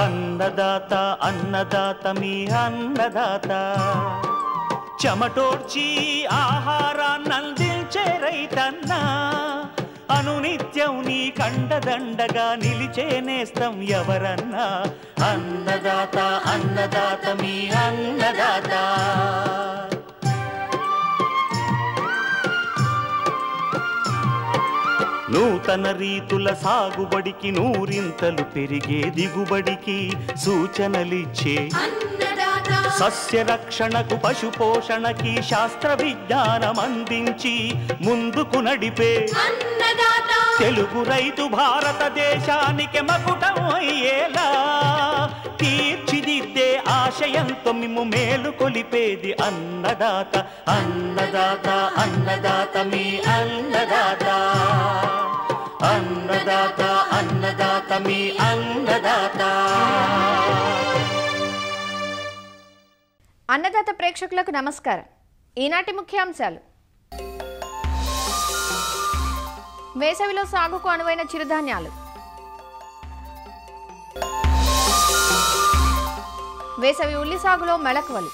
అన్నదాత అన్నదాత మీ అన్నదాత చెమటోడ్చి ఆహారాన్నందించే రైతన్నా అనునిత్యం నీ కండదండగా నిలిచే నేస్తం ఎవరన్నా అన్నదాత అన్నదాత మీ అన్నదాత నూతన రీతుల సాగుబడికి నూరింతలు పెరిగే దిగుబడికి సూచనలిచ్చే సస్య రక్షణకు పశు పోషణకి శాస్త్ర విజ్ఞానం అందించి ముందుకు నడిపే తెలుగు రైతు భారతదేశానికి మకుటం అయ్యేలా తీర్చిదిద్దే ఆశయంతో మిమ్ము మేలు కొలిపేది అన్నదాత అన్నదాత అన్నదాత మీ అన్నదాత అన్నదాత అన్నదాత మీ అన్నదాత. అన్నదాత ప్రేక్షకులకు నమస్కారం. ఈనాటి ముఖ్యాంశాలు: వేసవిలో సాగుకు అనువైన చిరుధాన్యాలు, వేసవి ఉల్లి సాగులో మెళకువలు,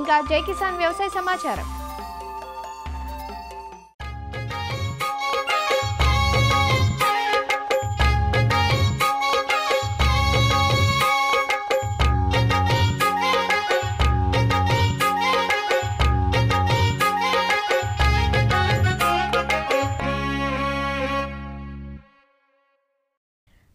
ఇంకా జై కిసాన్ వ్యవసాయ సమాచారం.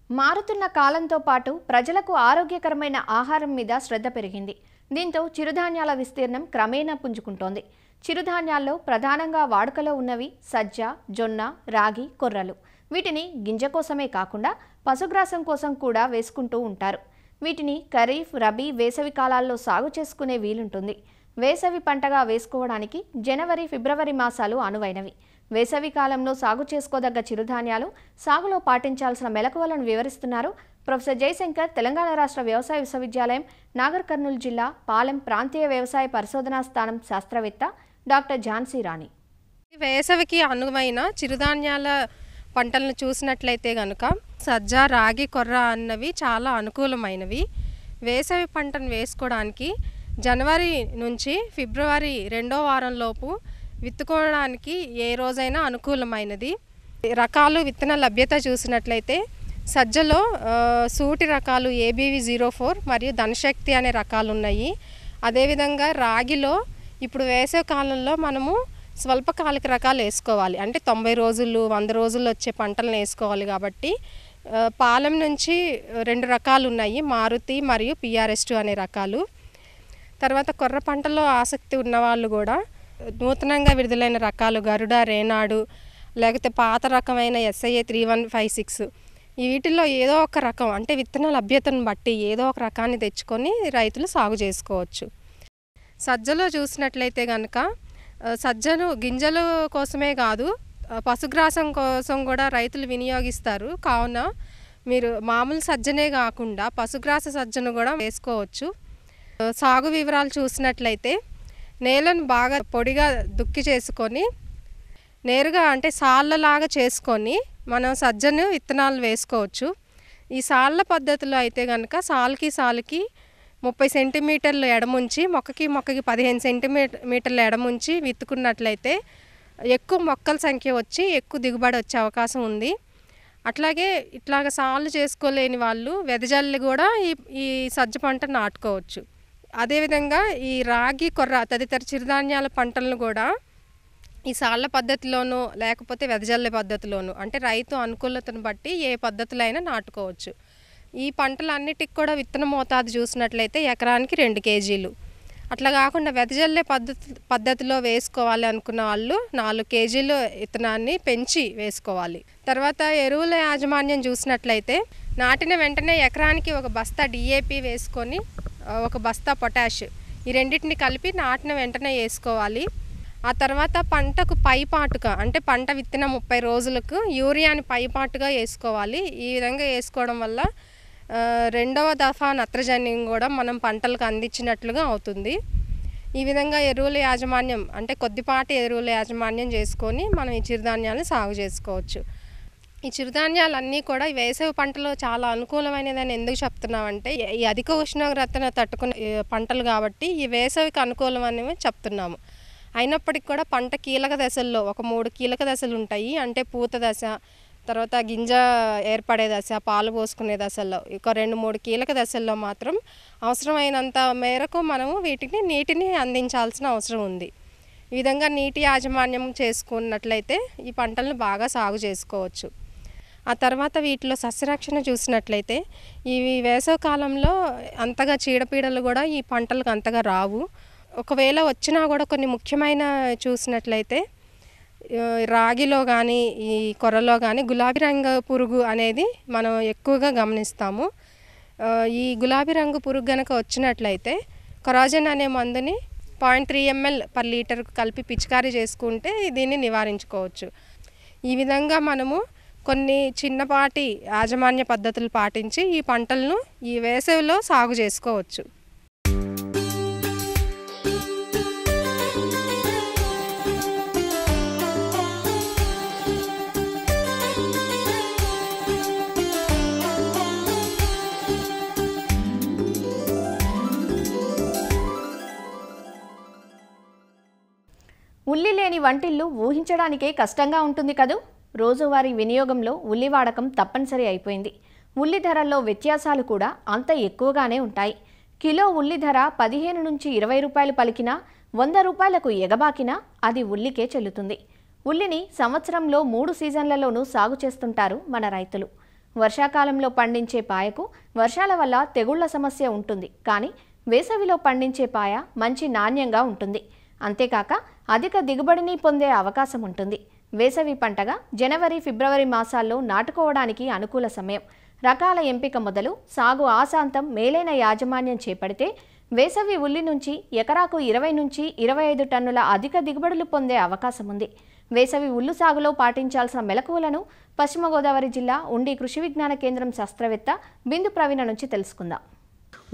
మారుతున్న కాలంతో పాటు ప్రజలకు ఆరోగ్యకరమైన ఆహారం మీద శ్రద్ధ పెరిగింది. దీంతో చిరుధాన్యాల విస్తీర్ణం క్రమేణా పుంజుకుంటోంది. చిరుధాన్యాల్లో ప్రధానంగా వాడుకలో ఉన్నవి సజ్జ, జొన్న, రాగి, కొర్రలు. వీటిని గింజ కోసమే కాకుండా పశుగ్రాసం కోసం కూడా వేసుకుంటూ ఉంటారు. వీటిని ఖరీఫ్, రబీ, వేసవి కాలాల్లో సాగు చేసుకునే వీలుంటుంది. వేసవి పంటగా వేసుకోవడానికి జనవరి, ఫిబ్రవరి మాసాలు అనువైనవి. వేసవి కాలంలో సాగు చేసుకోదగ్గ చిరుధాన్యాలు సాగులో పాటించాల్సిన మెలకువలను వివరిస్తున్నారు ప్రొఫెసర్ జయశంకర్, తెలంగాణ రాష్ట్ర వ్యవసాయ విశ్వవిద్యాలయం, నాగర్ కర్నూలు జిల్లా పాలెం ప్రాంతీయ వ్యవసాయ పరిశోధనా స్థానం శాస్త్రవేత్త డాక్టర్ ఝాన్సీ రాణి. వేసవికి అనువైన చిరుధాన్యాల పంటలను చూసినట్లయితే కనుక సజ్జ, రాగి, కొర్ర అన్నవి చాలా అనుకూలమైనవి. వేసవి పంటను వేసుకోవడానికి జనవరి నుంచి ఫిబ్రవరి 2వ వారంలోపు విత్తుకోవడానికి ఏ రోజైనా అనుకూలమైనది. రకాలు, విత్తన లభ్యత చూసినట్లయితే సజ్జలో సూటి రకాలు ABV 04 మరియు ధనశక్తి అనే రకాలు ఉన్నాయి. అదేవిధంగా రాగిలో ఇప్పుడు వేసవి కాలంలో మనము స్వల్పకాలిక రకాలు వేసుకోవాలి, అంటే 90 రోజులు 100 రోజుల్లో వచ్చే పంటలను వేసుకోవాలి. కాబట్టి పాలెం నుంచి 2 రకాలు ఉన్నాయి, మారుతి మరియు PRS2 అనే రకాలు. తర్వాత కొర్ర పంటలో ఆసక్తి ఉన్నవాళ్ళు కూడా నూతనంగా విడుదలైన రకాలు గరుడ, రేనాడు, లేకపోతే పాత రకమైన SIA 3156 వీటిల్లో ఏదో ఒక రకం, అంటే విత్తన లభ్యతను బట్టి ఏదో ఒక రకాన్ని తెచ్చుకొని రైతులు సాగు చేసుకోవచ్చు. సజ్జలో చూసినట్లయితే కనుక సజ్జను గింజల కోసమే కాదు పశుగ్రాసం కోసం కూడా రైతులు వినియోగిస్తారు. కావున మీరు మామూలు సజ్జనే కాకుండా పశుగ్రాస సజ్జను కూడా వేసుకోవచ్చు. సాగు వివరాలు చూసినట్లయితే నేలను బాగా పొడిగా దుక్కి చేసుకొని నేరుగా అంటే సాళ్ళలాగా చేసుకొని మనం సజ్జను విత్తనాలు వేసుకోవచ్చు. ఈ సాళ్ళ పద్ధతిలో అయితే కనుక సాలుకి 30 సెంటీమీటర్లు ఎడముంచి మొక్కకి 15 సెంటీమీటర్ల ఎడముంచి విత్తుకున్నట్లయితే ఎక్కువ మొక్కల సంఖ్య వచ్చి ఎక్కువ దిగుబడి వచ్చే అవకాశం ఉంది. అట్లాగే ఇట్లాగ సాళ్ళు చేసుకోలేని వాళ్ళు వెదజల్లి కూడా ఈ సజ్జ పంట నాటుకోవచ్చు. అదేవిధంగా ఈ రాగి, కొర్ర తదితర చిరుధాన్యాల పంటలను కూడా ఈ సాళ్ళ పద్ధతిలోనూ లేకపోతే వెదజల్లే పద్ధతిలోనూ, అంటే రైతు అనుకూలతను బట్టి ఏ పద్ధతిలో అయినా నాటుకోవచ్చు. ఈ పంటలన్నిటికి కూడా విత్తన మోతాదు చూసినట్లయితే ఎకరానికి 2 కేజీలు. అట్లా కాకుండా వెదజల్లే పద్ధతిలో వేసుకోవాలి అనుకున్న వాళ్ళు 4 కేజీలు విత్తనాన్ని పెంచి వేసుకోవాలి. తర్వాత ఎరువుల యాజమాన్యం చూసినట్లయితే నాటిన వెంటనే ఎకరానికి 1 బస్తా DAP వేసుకొని 1 బస్తా పొటాష్ ఈ రెండింటిని కలిపి నాటిన వెంటనే వేసుకోవాలి. ఆ తర్వాత పంటకు పైపాటుగా, అంటే పంట విత్తిన 30 రోజులకు యూరియాని పైపాటుగా వేసుకోవాలి. ఈ విధంగా వేసుకోవడం వల్ల 2వ దఫా నత్రజనిని కూడా మనం పంటలకు అందించినట్లుగా అవుతుంది. ఈ విధంగా ఎరువుల యాజమాన్యం, అంటే కొద్దిపాటి ఎరువుల యాజమాన్యం చేసుకొని మనం ఈ చిరుధాన్యాలను సాగు చేసుకోవచ్చు. ఈ చిరుధాన్యాలన్నీ కూడా ఈ వేసవి పంటలో చాలా అనుకూలమైనదని ఎందుకు చెప్తున్నామంటే ఈ అధిక ఉష్ణోగ్రతను తట్టుకునే పంటలు కాబట్టి ఈ వేసవికి అనుకూలం అనేవి చెప్తున్నాము. అయినప్పటికీ కూడా పంట కీలక దశల్లో ఒక 3 కీలక దశలు ఉంటాయి. అంటే పూత దశ, తర్వాత గింజ ఏర్పడే దశ, పాలు పోసుకునే దశల్లో ఒక 2-3 కీలక దశల్లో మాత్రం అవసరమైనంత మేరకు మనము నీటిని అందించాల్సిన అవసరం ఉంది. ఈ విధంగా నీటి యాజమాన్యం చేసుకున్నట్లయితే ఈ పంటలను బాగా సాగు చేసుకోవచ్చు. ఆ తర్వాత వీటిలో సస్యరక్షణ చూసినట్లయితే ఈ వేసవి కాలంలో అంతగా చీడపీడలు కూడా ఈ పంటలకు అంతగా రావు. ఒకవేళ వచ్చినా కూడా కొన్ని ముఖ్యమైన చూసినట్లయితే రాగిలో కానీ ఈ కొర్రలో కానీ గులాబీ రంగు పురుగు అనేది మనం ఎక్కువగా గమనిస్తాము. ఈ గులాబీ రంగు పురుగు కనుక వచ్చినట్లయితే కొరాజన్ అనే మందుని 0.3 ml per లీటర్కు కలిపి పిచికారీ చేసుకుంటే దీన్ని నివారించుకోవచ్చు. ఈ విధంగా మనము కొన్ని చిన్నపాటి యాజమాన్య పద్ధతులు పాటించి ఈ పంటలను ఈ వేసవిలో సాగు చేసుకోవచ్చు. ఉల్లి లేని వంటిల్లు ఊహించడానికే కష్టంగా ఉంటుంది కదూ. రోజువారీ వినియోగంలో ఉల్లి వాడకం తప్పనిసరి అయిపోయింది. ఉల్లి ధరల్లో వ్యత్యాసాలు కూడా అంత ఎక్కువగానే ఉంటాయి. కిలో ఉల్లి ధర 15 నుంచి 20 రూపాయలు పలికినా 100 రూపాయలకు ఎగబాకినా అది ఉల్లికే చెల్లుతుంది. ఉల్లిని సంవత్సరంలో 3 సీజన్లలోనూ సాగు చేస్తుంటారు మన రైతులు. వర్షాకాలంలో పండించే పాయకు వర్షాల వల్ల తెగుళ్ల సమస్య ఉంటుంది. కానీ వేసవిలో పండించే పాయ మంచి నాణ్యంగా ఉంటుంది. అంతేకాక అధిక దిగుబడిని పొందే అవకాశం ఉంటుంది. వేసవి పంటగా జనవరి, ఫిబ్రవరి మాసాల్లో నాటుకోవడానికి అనుకూల సమయం. రకాల ఎంపిక మొదలు సాగు ఆశాంతం మేలైన యాజమాన్యం చేపడితే వేసవి ఉల్లి నుంచి ఎకరాకు 20 నుంచి 25 టన్నుల అధిక దిగుబడులు పొందే అవకాశం ఉంది. వేసవి ఉల్లు సాగులో పాటించాల్సిన మెలకువలను పశ్చిమ గోదావరి జిల్లా ఉండి కృషి విజ్ఞాన కేంద్రం శాస్త్రవేత్త బిందు ప్రవీణ నుంచి తెలుసుకుందాం.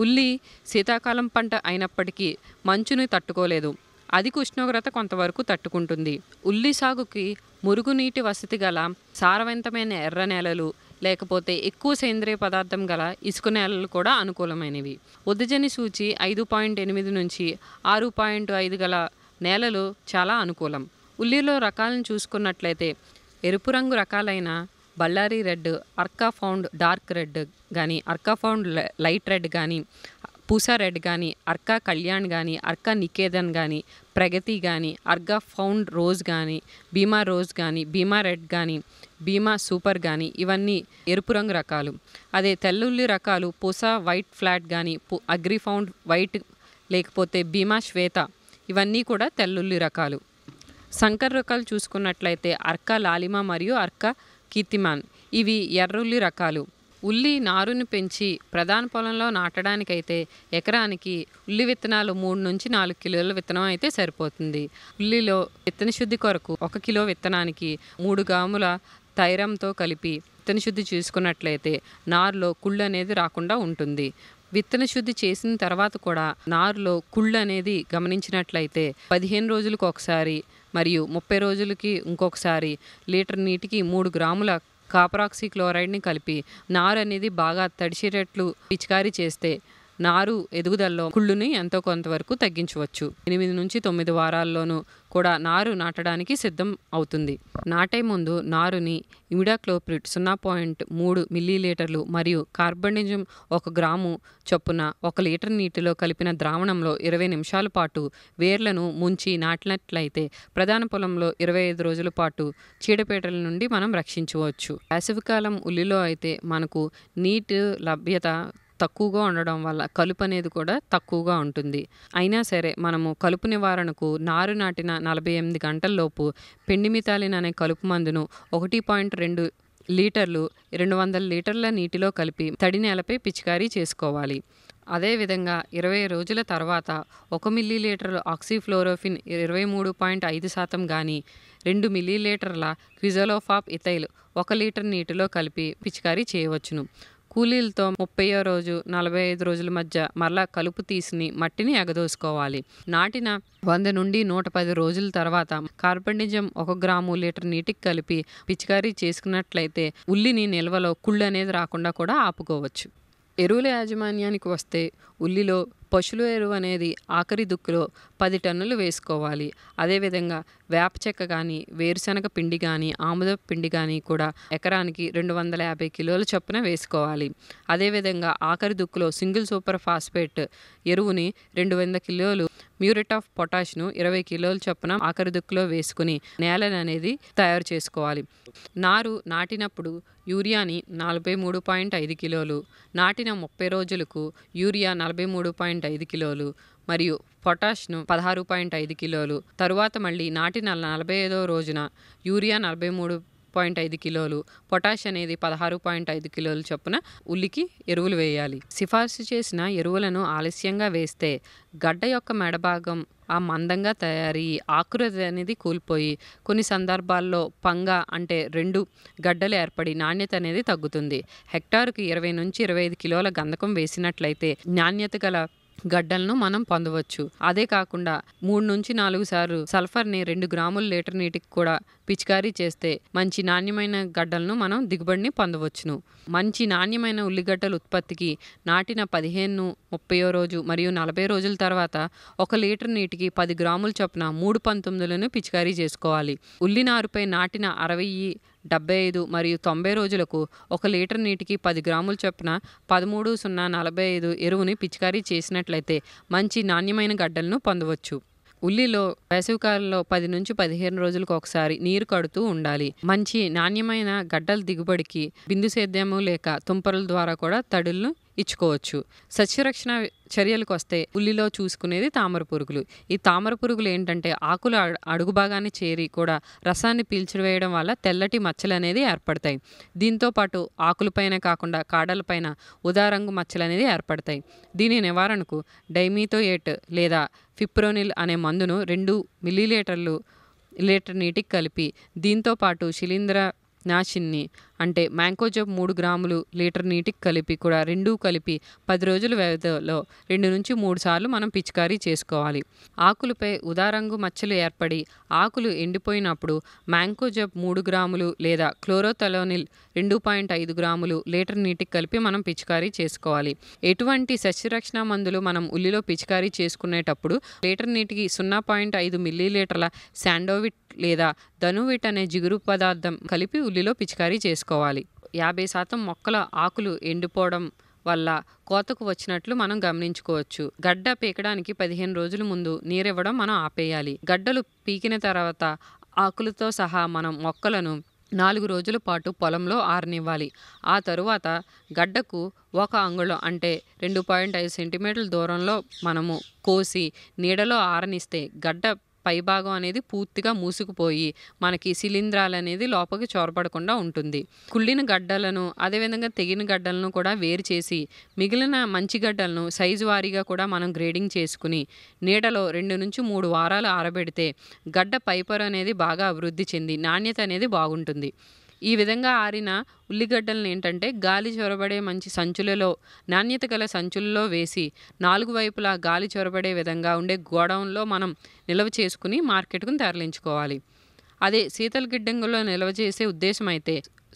ఉల్లి శీతాకాలం పంట అయినప్పటికీ మంచుని తట్టుకోలేదు. అధిక ఉష్ణోగ్రత కొంతవరకు తట్టుకుంటుంది. ఉల్లి సాగుకి మురుగునీటి వసతి గల సారవంతమైన ఎర్ర నేలలు లేకపోతే ఎక్కువ సేంద్రియ పదార్థం గల ఇసుక నేలలు కూడా అనుకూలమైనవి. ఉదజని సూచి 5.8 నుంచి 6.5 గల నేలలు చాలా అనుకూలం. ఉల్లిలో రకాలను చూసుకున్నట్లయితే ఎరుపు రంగు రకాలైన Bellary red, Arka found dark red కానీ, అర్కా ఫౌండ్ లైట్ రెడ్ కానీ, పూసా రెడ్ కానీ, అర్కా కళ్యాణ్ కానీ, అర్కా నికేతన్ కానీ, ప్రగతి కానీ, అర్కా ఫౌండ్ రోజ్ కానీ, భీమా రోజ్ కానీ, భీమా రెడ్ కానీ, భీమా సూపర్ కానీ ఇవన్నీ ఎరుపు రంగు రకాలు. అదే తెల్లుల్లి రకాలు పూసా వైట్ ఫ్లాట్ కానీ, అగ్రి ఫౌండ్ వైట్ లేకపోతే భీమా శ్వేత ఇవన్నీ కూడా తెల్లుల్లి రకాలు. సంకర్ రకాలు చూసుకున్నట్లయితే అర్కా లాలిమా మరియు అర్కా కీర్తిమాన్ ఇవి ఎర్రుల్లి రకాలు. ఉల్లి నారుని పెంచి ప్రధాన పొలంలో నాటడానికైతే ఎకరానికి ఉల్లి విత్తనాలు 3 నుంచి 4 కిలోల విత్తనం అయితే సరిపోతుంది. ఉల్లిలో విత్తన శుద్ధి కొరకు 1 కిలో విత్తనానికి 3 గ్రాముల థైరంతో కలిపి విత్తన శుద్ధి చేసుకున్నట్లయితే నారులో కుళ్ళు అనేది రాకుండా ఉంటుంది. విత్తన శుద్ధి చేసిన తర్వాత కూడా నారులో కుళ్ళు అనేది గమనించినట్లయితే 15 రోజులకు ఒకసారి మరియు 30 రోజులకి ఇంకొకసారి లీటర్ నీటికి 3 గ్రాముల కాపరాక్సీ క్లోరైడ్ని కలిపి నారు అనేది బాగా తడిచేటట్లు పిచికారీ చేస్తే నారు ఎదుగుదలలో కుళ్ళుని ఎంతో కొంతవరకు తగ్గించవచ్చు. 8 నుంచి 9 వారాల్లోనూ కూడా నారు నాటడానికి సిద్ధం అవుతుంది. నాటే ముందు నారుని ఇమిడాక్లోప్రిడ్ 0.3 మిల్లీలీటర్లు మరియు కార్బనిజం 1 గ్రాము చొప్పున 1 లీటర్ నీటిలో కలిపిన ద్రావణంలో 20 నిమిషాల పాటు వేర్లను ముంచి నాటినట్లయితే ప్రధాన పొలంలో 25 రోజుల పాటు చీడపీడల నుండి మనం రక్షించవచ్చు. వేసవికాలం ఉల్లిలో అయితే మనకు నీటి లభ్యత తక్కువగా ఉండడం వల్ల కలుపు అనేది కూడా తక్కువగా ఉంటుంది. అయినా సరే మనము కలుపు నివారణకు నారు నాటిన 48 గంటల్లోపు పెండిమిథాలిన్ అనే కలుపు మందును 1.2 లీటర్లు 200 లీటర్ల నీటిలో కలిపి తడి నేలపై పిచికారీ చేసుకోవాలి. అదేవిధంగా 20 రోజుల తర్వాత 1 మిల్లీలీటర్ ఆక్సిఫ్లోరోఫిన్ 23.5% కానీ 2 మిల్లీలీటర్ల క్విజలోఫాప్ ఇథైల్ 1 లీటర్ నీటిలో కలిపి పిచికారీ చేయవచ్చును. కూలీలతో 30వ రోజు 45 రోజుల మధ్య మరలా కలుపు తీసి మట్టిని ఎగదోసుకోవాలి. నాటిన 100 నుండి 110 రోజుల తర్వాత కార్బనిజం 1 గ్రాము లీటర్ నీటికి కలిపి పిచికారీ చేసుకున్నట్లయితే ఉల్లిని నిల్వలో కుళ్ళు అనేది రాకుండా కూడా ఆపుకోవచ్చు. ఎరువుల యాజమాన్యానికి వస్తే ఉల్లిలో పశువుల ఎరువు అనేది ఆఖరి దుక్కులో 10 టన్నులు వేసుకోవాలి. అదేవిధంగా వేప చెక్క కానీ, వేరుశనగ పిండి కానీ, ఆముద పిండి కానీ కూడా ఎకరానికి 250 కిలోల చొప్పున వేసుకోవాలి. అదేవిధంగా ఆఖరి దుక్కులో సింగిల్ సూపర్ ఫాస్ఫేట్ ఎరువుని 200 కిలోలు, మ్యూరేట్ ఆఫ్ పొటాష్ను 20 కిలోల చొప్పున ఆఖరి దుక్కులో వేసుకుని నేలను అనేది తయారు చేసుకోవాలి. నారు నాటినప్పుడు యూరియాని 43.5 కిలోలు, నాటిన 30 రోజులకు యూరియా 43.5 కిలోలు మరియు పొటాష్ను 16.5 కిలోలు, తరువాత మళ్ళీ నాటిన 45వ రోజున యూరియా 43.5 కిలోలు, పొటాష్ అనేది 16.5 కిలోలు చొప్పున ఉల్లికి ఎరువులు వేయాలి. సిఫార్సు చేసిన ఎరువులను ఆలస్యంగా వేస్తే గడ్డ యొక్క మెడభాగం మందంగా తయారయ్యి ఆకృతి అనేది కూలిపోయి కొన్ని సందర్భాల్లో పంగ అంటే 2 గడ్డలు ఏర్పడి నాణ్యత అనేది తగ్గుతుంది. హెక్టారుకి 20 నుంచి 25 కిలోల గంధకం వేసినట్లయితే నాణ్యత గల గడ్డలను మనం పొందవచ్చు. అదే కాకుండా 3 నుంచి 4 సార్లు సల్ఫర్ని 2 గ్రాముల లీటర్ నీటికి కూడా పిచికారీ చేస్తే మంచి నాణ్యమైన గడ్డలను మనం దిగుబడిని పొందవచ్చును. మంచి నాణ్యమైన ఉల్లిగడ్డల ఉత్పత్తికి నాటిన 15, 30వ రోజు మరియు 40 రోజుల తర్వాత 1 లీటర్ నీటికి 10 గ్రాముల చొప్పున 3 19లను పిచికారీ చేసుకోవాలి. ఉల్లి నారుపై నాటిన 60, 75 మరియు 90 రోజులకు 1 లీటర్ నీటికి 10 గ్రాముల చొప్పున 13,045 ఎరువుని పిచికారీ చేసినట్లయితే మంచి నాణ్యమైన గడ్డలను పొందవచ్చు. ఉల్లిలో వేసవికాలంలో 10 నుంచి 15 రోజులకు ఒకసారి నీరు కడుతూ ఉండాలి. మంచి నాణ్యమైన గడ్డల దిగుబడికి బిందు సేద్యము లేక తుంపరుల ద్వారా కూడా తడులను ఇచ్చుకోవచ్చు. సస్యరక్షణ చర్యలకు వస్తే ఉల్లిలో చూసుకునేది తామర పురుగులు. ఈ తామర పురుగులు ఏంటంటే ఆకులు అడుగు భాగాన్ని చేరి కూడా రసాన్ని పీల్చివేయడం వల్ల తెల్లటి మచ్చలు అనేది ఏర్పడతాయి. దీంతో పాటు ఆకులపైన కాకుండా కాడలపైన ఉదారంగు మచ్చలు అనేది ఏర్పడతాయి. దీని నివారణకు డైమిథోయేట్ లేదా ఫిప్రోనిల్ అనే మందును 2 మిల్లీలీటర్లు లీటర్ నీటికి కలిపి దీంతో పాటు శిలీంద్ర నాశిని అంటే మ్యాంకోజబ్ 3 గ్రాములు లీటర్ నీటికి కలిపి కూడా 2 కలిపి 10 రోజుల వ్యవధిలో 2 నుంచి 3 సార్లు మనం పిచికారీ చేసుకోవాలి. ఆకులపై ఉదారంగు మచ్చలు ఏర్పడి ఆకులు ఎండిపోయినప్పుడు మ్యాంకోజబ్ 3 గ్రాములు లేదా క్లోరోథలోనిల్ 2.5 గ్రాములు లీటర్ నీటికి కలిపి మనం పిచికారీ చేసుకోవాలి. ఎటువంటి సస్యరక్షణ మందులు మనం ఉల్లిలో పిచికారీ చేసుకునేటప్పుడు లీటర్ నీటికి 0.5 మిల్లీలీటర్ల శాండోవిట్ లేదా ధనువిట్ అనే జిగురు పదార్థం కలిపి ఉల్లిలో పిచికారీ చేసుకోవాలి. 50% మొక్కల ఆకులు ఎండిపోవడం వల్ల కోతకు వచ్చినట్లు మనం గమనించుకోవచ్చు. గడ్డ పీకడానికి 15 రోజుల ముందు నీరివ్వడం మనం ఆపేయాలి. గడ్డలు పీకిన తర్వాత ఆకులతో సహా మనం మొక్కలను 4 రోజుల పాటు పొలంలో ఆరనివ్వాలి. ఆ తరువాత గడ్డకు 1 అంగుళం అంటే 2.5 సెంటీమీటర్ల దూరంలో మనము కోసి నీడలో ఆరనిస్తే గడ్డ పైభాగం అనేది పూర్తిగా మూసుకుపోయి మనకి శిలీంధ్రాలు అనేది లోపలికి చొరబడకుండా ఉంటుంది. కుళ్ళిన గడ్డలను అదేవిధంగా తెగిన గడ్డలను కూడా వేరు చేసి మిగిలిన మంచి గడ్డలను సైజు వారీగా కూడా మనం గ్రేడింగ్ చేసుకుని నీడలో 2 నుంచి 3 వారాలు ఆరబెడితే గడ్డ పైపొర అనేది బాగా అభివృద్ధి చెంది నాణ్యత అనేది బాగుంటుంది. ఈ విధంగా ఆరిన ఉల్లిగడ్డలను ఏంటంటే గాలి చొరబడే మంచి సంచులలో నాణ్యత గల సంచులలో వేసి 4 వైపులా గాలి చొరబడే విధంగా ఉండే గోడౌన్లో మనం నిల్వ చేసుకుని మార్కెట్కు తరలించుకోవాలి. అదే శీతల గిడ్డంగుల్లో నిల్వ చేసే ఉద్దేశం అయితే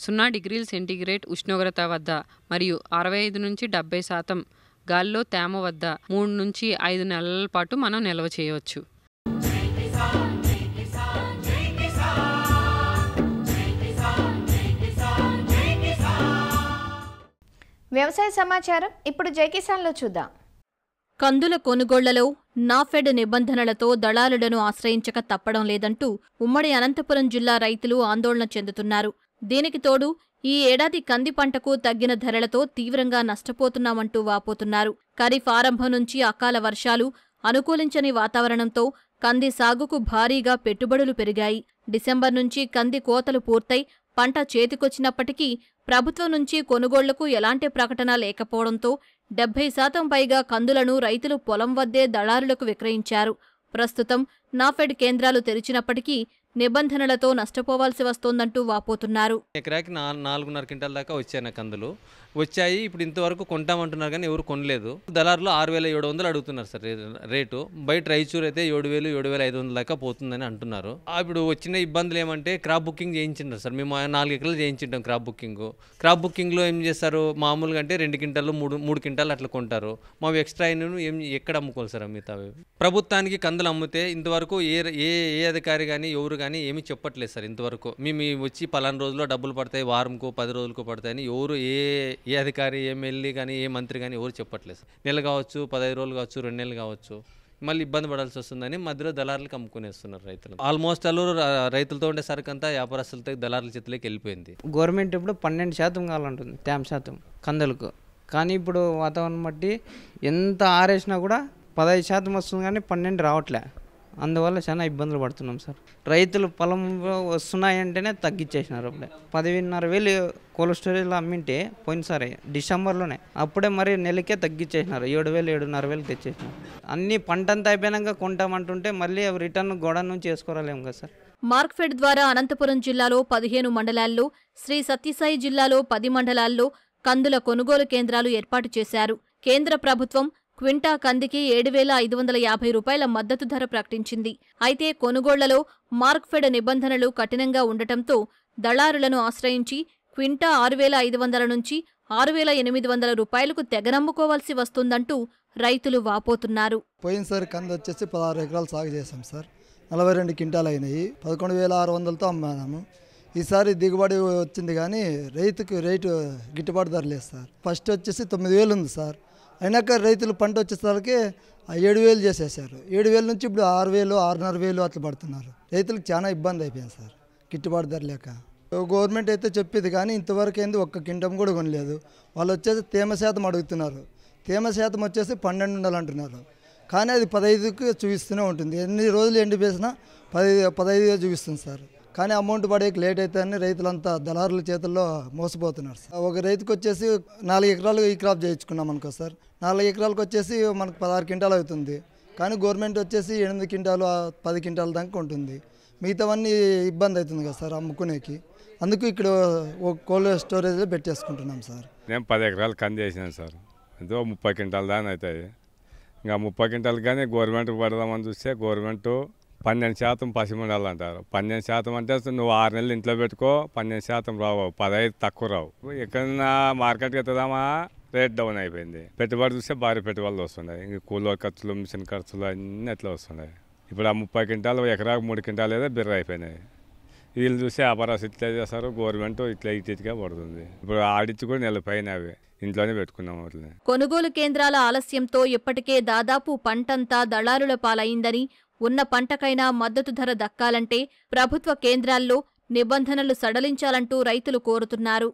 0 డిగ్రీల సెంటీగ్రేడ్ ఉష్ణోగ్రత వద్ద మరియు 65 నుంచి 70% గాలిలో తేమ వద్ద 3 నుంచి 5 నెలల పాటు మనం నిల్వ చేయవచ్చు. వ్యవసాయ సమాచారం ఇప్పుడు జై కిసాన్లో చూద్దాం. కందుల కొనుగోళ్లలో నాఫెడ్ నిబంధనలతో దళారులను ఆశ్రయించక తప్పడం లేదంటూ ఉమ్మడి అనంతపురం జిల్లా రైతులు ఆందోళన చెందుతున్నారు. దీనికి తోడు ఈ ఏడాది కంది పంటకు తగ్గిన ధరలతో తీవ్రంగా నష్టపోతున్నామంటూ వాపోతున్నారు. ఖరీఫ్ ఆరంభం నుంచి అకాల వర్షాలు, అనుకూలించని వాతావరణంతో కంది సాగుకు భారీగా పెట్టుబడులు పెరిగాయి. డిసెంబర్ నుంచి కంది కోతలు పూర్తయి పంట చేతికొచ్చినప్పటికీ ప్రభుత్వం నుంచి కొనుగోళ్లకు ఎలాంటి ప్రకటన లేకపోవడంతో 70% పైగా కందులను రైతులు పొలం వద్దే దళారులకు విక్రయించారు. ప్రస్తుతం నాఫెడ్ కేంద్రాలు తెరిచినప్పటికీ నిబంధనలతో నష్టపోవాల్సి వస్తోందంటూ వాపోతున్నారు. ఎకరాకి 4.5 క్వింటాల దాకా వచ్చాయి నాకు కందులు వచ్చాయి. ఇప్పుడు ఇంతవరకు కొంటామంటున్నారు కానీ ఎవరు కొనలేదు. దళారులు 6,700 అడుగుతున్నారు సార్ రేటు. బయట రైచూరు అయితే 7,000, 7,500 దాకా పోతుందని అంటున్నారు. ఇప్పుడు వచ్చిన ఇబ్బందులు ఏమంటే క్రాప్ బుకింగ్ చేయించింటారు సార్. మేము 4 ఎకరాలు చేయించింటాం క్రాప్ బుకింగ్. క్రాప్ బుకింగ్లో ఏం చేస్తారు, మామూలుగా అంటే 2 క్వింటాలు 3 క్వింటాలు అట్లా కొంటారు. మావి ఎక్స్ట్రా ఏం ఎక్కడ అమ్ముకోవాలి సార్ మిగతావి? ప్రభుత్వానికి కందులు అమ్మితే ఇంతవరకు ఏ అధికారి కానీ ఎవరు కానీ ఏమీ చెప్పట్లేదు సార్. ఇంతవరకు మేము వచ్చి పలానా రోజుల్లో డబ్బులు పడతాయి, వారంకో 10 రోజులకో పడతాయని ఎవరు ఏ అధికారి, ఎమ్మెల్యే కానీ ఏ మంత్రి కానీ ఎవరు చెప్పట్లేదు సార్. నెల కావచ్చు, 15 రోజులు కావచ్చు, 2 నెలలు కావచ్చు, మళ్ళీ ఇబ్బంది పడాల్సి వస్తుందని మధ్యలో దళారులకు అమ్ముకునేస్తున్నారు రైతులు. ఆల్మోస్ట్ అల్లు రైతులతో ఉండే సరుకు అంతా వ్యాపారస్తులతో దళారుల చేతిలోకి వెళ్ళిపోయింది. గవర్నమెంట్ ఇప్పుడు 12% కావాలంటుంది తేమ శాతం కందులకు. కానీ ఇప్పుడు వాతావరణం బట్టి ఎంత ఆరేసినా కూడా 15% వస్తుంది కానీ 12 రావట్లే. అందువల్ల చాలా ఇబ్బందులు పడుతున్నాం సార్. రైతులు పొలం వస్తున్నాయంటేనే తగ్గించేసినారు. అప్పుడే 10,500 కోల్డ్ స్టోరేజ్లో అమ్మింటే పోయినసారి డిసెంబర్లోనే అప్పుడే మరి నెలకే తగ్గించేసినారు. 7,000, 7,500 తెచ్చేసినారు. అన్ని పంట అంతా అయిపోయినాక కొంటామంటుంటే మళ్ళీ అవి రిటర్న్ గోడ నుంచి వేసుకోరాలేము కదా సార్. మార్క్ఫెడ్ ద్వారా అనంతపురం జిల్లాలో 15 మండలాల్లో, శ్రీ సత్యసాయి జిల్లాలో 10 మండలాల్లో కందుల కొనుగోలు కేంద్రాలు ఏర్పాటు చేశారు. కేంద్ర ప్రభుత్వం క్వింటా కందికి 7,550 రూపాయల మద్దతు ధర ప్రకటించింది. అయితే కొనుగోళ్లలో మార్క్ఫెడ్ నిబంధనలు కఠినంగా ఉండటంతో దళారులను ఆశ్రయించి క్వింటా 6,500 నుంచి 6,800 రూపాయలకు తెగనమ్ముకోవాల్సి వస్తుందంటూ రైతులు వాపోతున్నారు. పోయినసారి కంది వచ్చేసి 16 ఎకరాలు సాగు చేశాం సార్. 42 క్వింటాలు అయినాయి. 11,600తో అమ్మాము. ఈసారి దిగుబడి వచ్చింది కానీ రైతుకు రేటు గిట్టుబాటు ధర లేదు సార్. ఫస్ట్ వచ్చేసి 9,000 ఉంది సార్. అయినాక రైతులు పంట వచ్చేసరికి 7,000 చేసేసారు. 7,000 నుంచి ఇప్పుడు 6,000, 6,500 అట్లా పడుతున్నారు. రైతులకు చాలా ఇబ్బంది అయిపోయింది సార్ గిట్టుబాటు ధర లేక. గవర్నమెంట్ అయితే చెప్పేది కానీ ఇంతవరకు ఏంది ఒక్క క్వింటం కూడా కొనలేదు. వాళ్ళు వచ్చేసి తేమ శాతం అడుగుతున్నారు. తేమ శాతం వచ్చేసి 12 ఉండాలంటున్నారు. కానీ అది 15కి చూపిస్తూనే ఉంటుంది. ఎన్ని రోజులు ఎండి వేసినా 15 చూపిస్తుంది సార్. కానీ అమౌంట్ పడేకి లేట్ అవుతుందని రైతులంతా దళారుల చేతుల్లో మోసపోతున్నారు సార్. ఒక రైతుకు వచ్చేసి 4 ఎకరాలు ఈ క్రాప్ చేయించుకున్నాం అనుకో సార్. 4 ఎకరాలకు వచ్చేసి మనకు 16 క్వింటాలు అవుతుంది. కానీ గవర్నమెంట్ వచ్చేసి 8 క్వింటాలు 10 క్వింటాల దాకా ఉంటుంది. మిగతావన్నీ ఇబ్బంది అవుతుంది కదా సార్ అమ్ముకునేకి. అందుకు ఇక్కడ ఒక కోల్డ్ స్టోరేజ్లో పెట్టేసుకుంటున్నాం సార్. నేను 10 ఎకరాలు కంది చేసినాను సార్. ఎంతో 30 క్వింటాల దాని అవుతాయి. ఇంకా 30 క్వింటాలు కానీ గవర్నమెంట్ పడదామని చూస్తే గవర్నమెంట్ 12% పసిమండాలు అంటారు. 12% అంటే నువ్వు 6 నెలలు ఇంట్లో పెట్టుకో, 12% రావు, 15 తక్కువ రావు. ఎక్కడన్నా మార్కెట్కి ఎత్తుదామా రేట్ డౌన్ అయిపోయింది. పెట్టుబడి చూస్తే భారీ పెట్టుబడులు వస్తున్నాయి. ఇంక కూలర్ ఖర్చులు, మిషన్ ఖర్చులు అన్నీ ఎట్లా వస్తున్నాయి. ఇప్పుడు ఆ 30 క్వింటాలు ఎకరాకు 3 క్వింటాలు ఏదో బిర్ర అయిపోయినాయి. వీళ్ళు చూస్తే వ్యాపారస్తులు ఇట్లా చేస్తారు, గవర్నమెంట్ ఇట్లా ఇటుగా పడుతుంది. ఇప్పుడు ఆడిచ్చి కూడా నెల పైన అవి ఇంట్లోనే పెట్టుకున్నాం. అట్లనే కొనుగోలు కేంద్రాల ఆలస్యంతో ఇప్పటికే దాదాపు పంటంతా దళారుల పాలైందని, ఉన్న పంటకైనా మద్దతు ధర దక్కాలంటే ప్రభుత్వ కేంద్రాల్లో నిబంధనలు సడలించాలంటూ రైతులు కోరుతున్నారు.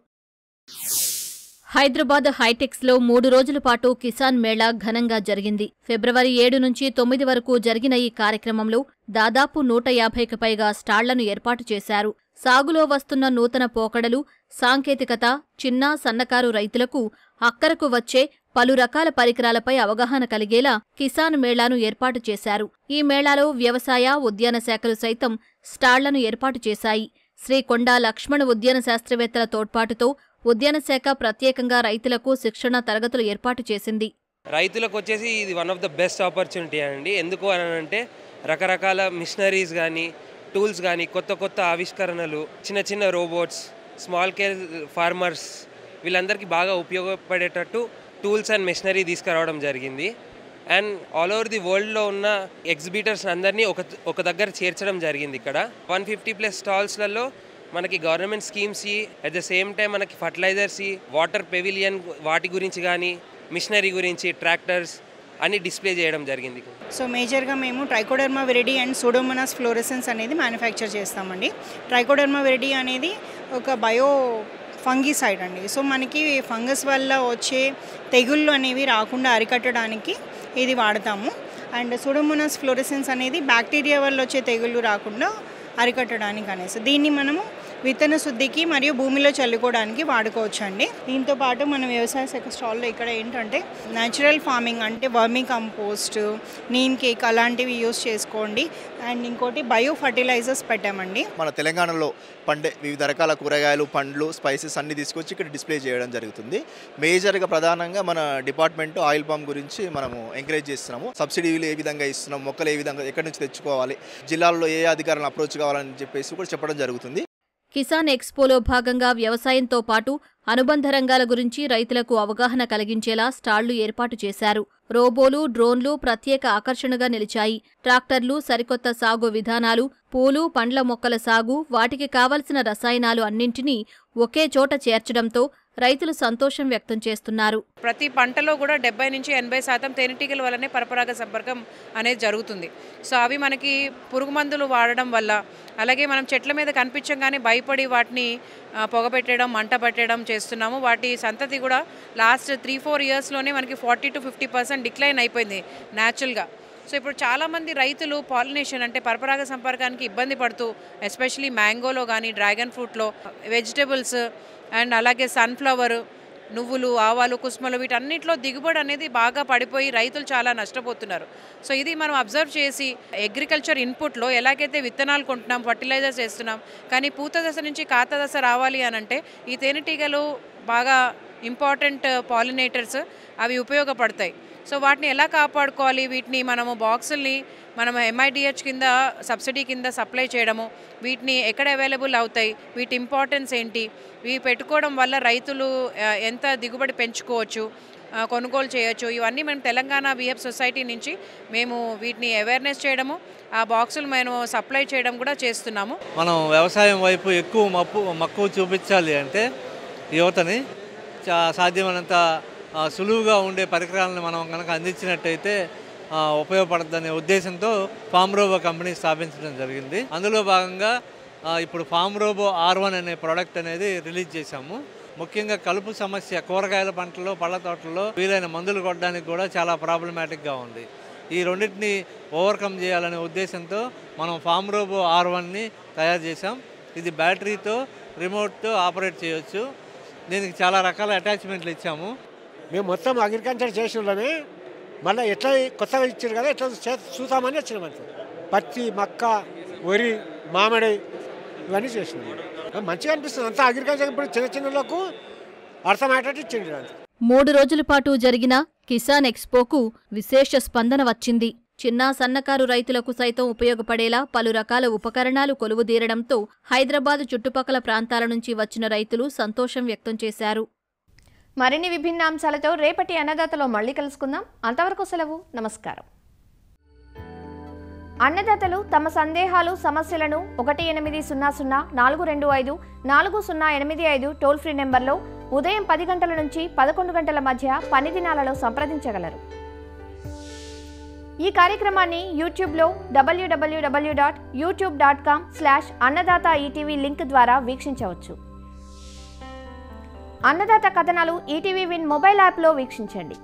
హైదరాబాద్ హైటెక్స్లో 3 రోజుల పాటు కిసాన్ మేళా ఘనంగా జరిగింది. ఫిబ్రవరి 7 నుంచి 9 వరకు జరిగిన ఈ కార్యక్రమంలో దాదాపు 150కి పైగా స్టాళ్లను ఏర్పాటు చేశారు. సాగులో వస్తున్న నూతన పోకడలు, సాంకేతికత, చిన్న సన్నకారు రైతులకు అక్కరకు వచ్చే పలు రకాల పరికరాలపై అవగాహన కలిగేలా కిసాన్ మేళాను ఏర్పాటు చేశారు. ఈ మేళాలో వ్యవసాయ, ఉద్యాన శాఖలు సైతం స్టాళ్లను ఏర్పాటు చేశాయి. శ్రీ కొండా లక్ష్మణ ఉద్యాన శాస్త్రవేత్తల తోడ్పాటుతో ఉద్యాన శాఖ ప్రత్యేకంగా రైతులకు శిక్షణ తరగతులు ఏర్పాటు చేసింది. రైతులకు వచ్చేసి ఇది one of the best opportunity అండి. ఎందుకు అనంటే రకరకాల మిషనరీస్ కానీ, టూల్స్ కానీ, కొత్త కొత్త ఆవిష్కరణలు, చిన్న చిన్న రోబోట్స్, స్మాల్ స్కేల్ ఫార్మర్స్ వీళ్ళందరికీ బాగా ఉపయోగపడేటట్టు టూల్స్ అండ్ మెషినరీ తీసుకురావడం జరిగింది. అండ్ ఆల్ ఓవర్ ది వరల్డ్లో ఉన్న ఎగ్జిబిటర్స్ అందరినీ ఒక దగ్గర చేర్చడం జరిగింది. ఇక్కడ 150+ స్టాల్స్లలో మనకి government schemes, at the same time మనకి ఫర్టిలైజర్స్, వాటర్ పెవిలియన్ వాటి గురించి కానీ, మిషనరీ గురించి, ట్రాక్టర్స్ అన్ని డిస్ప్లే చేయడం జరిగింది. సో మేజర్గా మేము trichoderma viride and Pseudomonas fluorescens అనేది మ్యానుఫ్యాక్చర్ చేస్తామండి. ట్రైకోడర్మా విరిడి అనేది ఒక బయో ఫంగిసైడ్ అండి. సో మనకి ఫంగస్ వల్ల వచ్చే తెగుళ్ళు అనేవి రాకుండా అరికట్టడానికి ఇది వాడతాము. అండ్ సూడోమోనాస్ ఫ్లోరెసెన్స్ అనేది బ్యాక్టీరియా వల్ల వచ్చే తెగుళ్ళు రాకుండా అరికట్టడానికి అనేసి దీన్ని మనము విత్తన శుద్ధికి మరియు భూమిలో చల్లుకోవడానికి వాడుకోవచ్చు అండి. దీంతో పాటు మన వ్యవసాయ శాఖ స్టాల్లో ఇక్కడ ఏంటంటే న్యాచురల్ ఫార్మింగ్ అంటే వర్మీ కంపోస్ట్, నీమ్ కేక్ అలాంటివి యూస్ చేసుకోండి. అండ్ ఇంకోటి బయో ఫర్టిలైజర్స్ పెట్టామండి. మన తెలంగాణలో పండే వివిధ రకాల కూరగాయలు, పండ్లు, స్పైసెస్ అన్ని తీసుకొచ్చి ఇక్కడ డిస్ప్లే చేయడం జరుగుతుంది. మేజర్గా ప్రధానంగా మన డిపార్ట్మెంట్ ఆయిల్ పామ్ గురించి మనము ఎంకరేజ్ చేస్తున్నాము. సబ్సిడీలు ఏ విధంగా ఇస్తున్నాం, మొక్కలు ఏ విధంగా ఎక్కడి నుంచి తెచ్చుకోవాలి, జిల్లాల్లో ఏ అధికారులను అప్రోచ్ కావాలని చెప్పేసి కూడా చెప్పడం జరుగుతుంది. కిసాన్ ఎక్స్పోలో భాగంగా వ్యవసాయంతో పాటు అనుబంధ రంగాల గురించి రైతులకు అవగాహన కలిగించేలా స్టాళ్లు ఏర్పాటు చేశారు. రోబోలు, డ్రోన్లు ప్రత్యేక ఆకర్షణగా నిలిచాయి. ట్రాక్టర్లు, సరికొత్త సాగు విధానాలు, పూలు, పండ్ల మొక్కల సాగు, వాటికి కావలసిన రసాయనాలు అన్నింటినీ ఒకే చోట చేర్చడంతో రైతులు సంతోషం వ్యక్తం చేస్తున్నారు. ప్రతి పంటలో కూడా 70 నుంచి 80% తేనెటీగల వల్లనే పరపరాగ సంపర్కం అనేది జరుగుతుంది. సో అవి మనకి పురుగు మందులు వాడడం వల్ల, అలాగే మనం చెట్ల మీద కనిపించగానే భయపడి వాటిని పొగపెట్టడం, మంట పెట్టడం చేస్తున్నాము. వాటి సంతతి కూడా లాస్ట్ 3-4 ఇయర్స్లోనే మనకి 40 to 50% డిక్లైన్ అయిపోయింది న్యాచురల్గా. సో ఇప్పుడు చాలామంది రైతులు పాలినేషన్ అంటే పరపరాగ సంపర్కానికి ఇబ్బంది పడుతూ, ఎస్పెషలీ మ్యాంగోలో కానీ, డ్రాగన్ ఫ్రూట్లో, వెజిటబుల్స్ అండ్ అలాగే సన్ఫ్లవర్, నువ్వులు, ఆవాలు, కుసుమలు వీటన్నిటిలో దిగుబడి అనేది బాగా పడిపోయి రైతులు చాలా నష్టపోతున్నారు. సో ఇది మనం అబ్జర్వ్ చేసి అగ్రికల్చర్ ఇన్పుట్లో ఎలాగైతే విత్తనాలు కొంటున్నాం, ఫర్టిలైజర్స్ వేస్తున్నాం, కానీ పూత దశ నుంచి కాత దశ రావాలి అనంటే ఈ తేనెటీగలు బాగా ఇంపార్టెంట్ పాలినేటర్స్, అవి ఉపయోగపడతాయి. సో వాటిని ఎలా కాపాడుకోవాలి, వీటిని మనము బాక్సుల్ని మనం MIDH కింద సబ్సిడీ కింద సప్లై చేయడము, వీటిని ఎక్కడ అవైలబుల్ అవుతాయి, వీటి ఇంపార్టెన్స్ ఏంటి, ఇవి పెట్టుకోవడం వల్ల రైతులు ఎంత దిగుబడి పెంచుకోవచ్చు, కొనుగోలు చేయొచ్చు, ఇవన్నీ మేము తెలంగాణ VF సొసైటీ నుంచి మేము వీటిని అవేర్నెస్ చేయడము, ఆ బాక్సులు మేము సప్లై చేయడం కూడా చేస్తున్నాము. మనం వ్యవసాయం వైపు ఎక్కువ మక్కువ చూపించాలి అంటే యువతని సాధ్యమైనంత సులువుగా ఉండే పరికరాలను మనం కనుక అందించినట్టయితే ఉపయోగపడుతుందనే ఉద్దేశంతో ఫామ్ రోబో కంపెనీ స్థాపించడం జరిగింది. అందులో భాగంగా ఇప్పుడు ఫామ్ రోబో R1 అనే ప్రోడక్ట్ అనేది రిలీజ్ చేశాము. ముఖ్యంగా కలుపు సమస్య కూరగాయల పంటల్లో, పళ్ళ తోటల్లో వీలైన మందులు కొట్టడానికి కూడా చాలా ప్రాబ్లమాటిక్గా ఉంది. ఈ రెండింటిని ఓవర్కమ్ చేయాలనే ఉద్దేశంతో మనం ఫామ్ రోబో R1ని తయారు చేసాం. ఇది బ్యాటరీతో, రిమోట్తో ఆపరేట్ చేయొచ్చు. దీనికి చాలా రకాల అటాచ్మెంట్లు ఇచ్చాము. మేము మొత్తం అగ్రికల్చర్ చేసినామే, మళ్ళీ ఎట్లా కొత్తగా ఇచ్చారు కదా ఎట్లా చూసామని వచ్చినాం. అంతే పత్తి, మక్క, వరి, మామిడి ఇవన్నీ చేసినాం. మంచిగా అనిపిస్తుంది. అంతా అగ్రికల్చర్ ఇప్పుడు చిన్న చిన్నలకు అర్థమయ్యేటట్టు ఇచ్చింది. 3 రోజుల పాటు జరిగిన కిసాన్ ఎక్స్పోకు విశేష స్పందన వచ్చింది. చిన్న సన్నకారు రైతులకు సైతం ఉపయోగపడేలా పలు రకాల ఉపకరణాలు కొలువుదీరడంతో హైదరాబాద్ చుట్టుపక్కల ప్రాంతాల నుంచి వచ్చిన రైతులు సంతోషం వ్యక్తం చేశారు. మరిన్ని విభిన్న అంశాలతో రేపటి అన్నదాతలో మళ్ళీ కలుసుకుందాం. అంతవరకు సెలవు. నమస్కారం. అన్నదాతలు తమ సందేహాలు, సమస్యలను 1800-425-4085 టోల్ ఫ్రీ నెంబర్లో ఉదయం 10 గంటల నుంచి 11 గంటల మధ్య పని దినాలలో సంప్రదించగలరు. ఈ కార్యక్రమాన్ని యూట్యూబ్లో www.youtube.com/అన్నదాత-ETV లింక్ ద్వారా వీక్షించవచ్చు. అన్నదాత కథనాలు ఈటీవీ విన్ మొబైల్ యాప్లో వీక్షించండి.